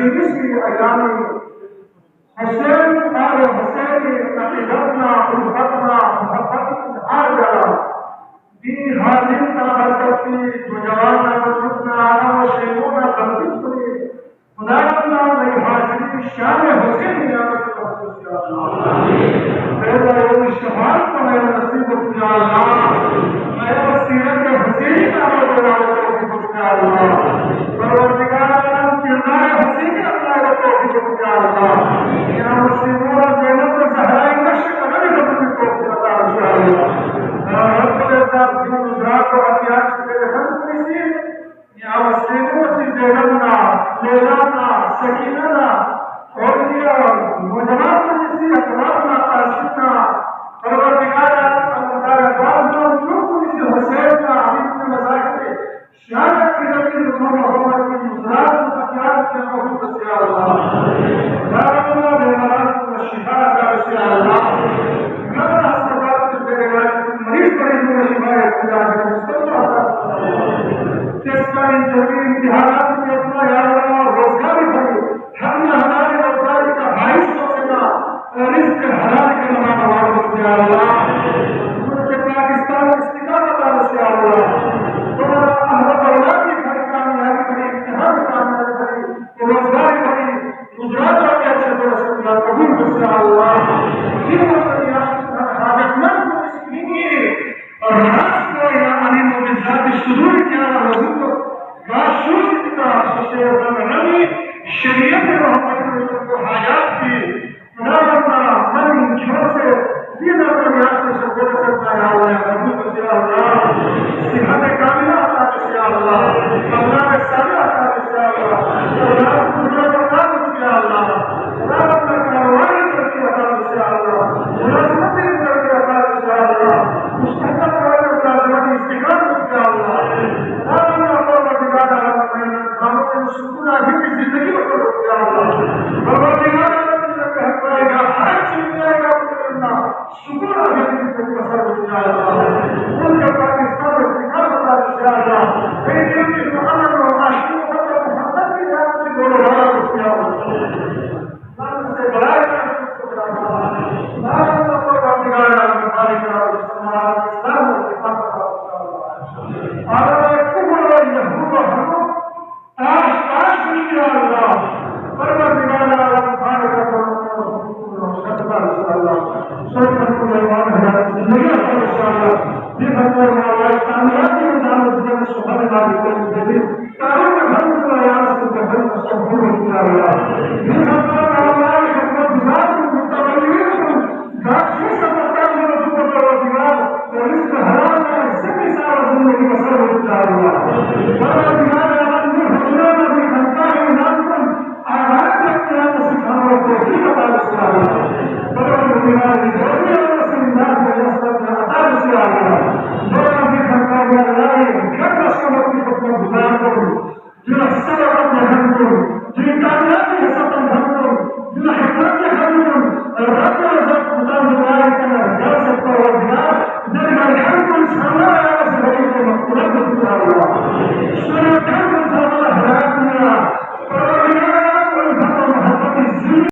في مثل أيام حسين قال حسين عقيدتنا ألفتنا محبتنا إظهار في هذه الطاقة نوجوان مسلمنا وشيخنا تنفسني خدانا من حاصل الشام حسين يا رسول الله پہلا يوم الشهادة میں نصیب يا الله میں سیرت حسین کا توفیق يا الله پروردگار عالم کردار حسین اللہ کو توفیق يا الله يا مسلمون زینب زہرا نشر کرنے کو توفیق عطا يا الله رب العزت کی نصرت کو احتیاج کے ہم نصیب یا مسلموں سے زینبنا لیلانا سکیننا اور نوجوان نصیب اکرامنا عاشقنا پروردگار اللہ باز لوگ سے حسین کا ابن مذاکر شہادت کی نبی رسول محمد کی نصرت کو احتیاج کے محمد سے اللہ یا اللہ بیمارات کو شفا عطا یا اللہ نظر اسباب کے ذریعے مریض مریض کو شفا عطا یا مستقبل جس کا انتظار امتحانات میں اپنا یا اللہ روزگار بھری ہم نے ہمارے روزگار کا باعث ہو سکا رزق حلال کے نام آواز یا اللہ ملک پاکستان استقامت عطا یا اللہ تمہارا اہل اولاد کی بھری کامیابی بھری امتحان کامیابی بھری روزگار بھری گجرات کے اچھے دوست یا قبول کر یا اللہ یہ ریاست حاجت مند مسکین کی اور راست کو یا علی موجزات شروع کیا حضور راشوز کا شیخ نبی شریعت محمد رسول کو حیات کی خدا من جو سے دین اور ریاست سے بول سکتا ہے اللہ قبول کر اللہ صحت کاملہ عطا کر یا اللہ اللہ صالح عطا کر یا اللہ اللہ قدرت عطا کر یا اللہ اللہ اپنا کاروبار کرتی عطا کر یا اللہ ملازمت کرتی عطا کر یا اللہ مستقبل والے ملازمت استقامت یا اللہ اللہ پروردگار عالم کاموں میں سکون آدھی کی زندگی میں کرو یا اللہ پروردگار عالم نے کہا کرے گا ہر چیز میں گا سکون آدھی کی زندگی میں کرو یا اللہ ملک پاکستان میں استقامت عطا کر یا اللہ اے دل کی محمد و عاشق و محمد کی جان سے بولو لا یا اللہ نام سے بلائے اللہ پروردگار عالم مالک اسلام و استقامت عطا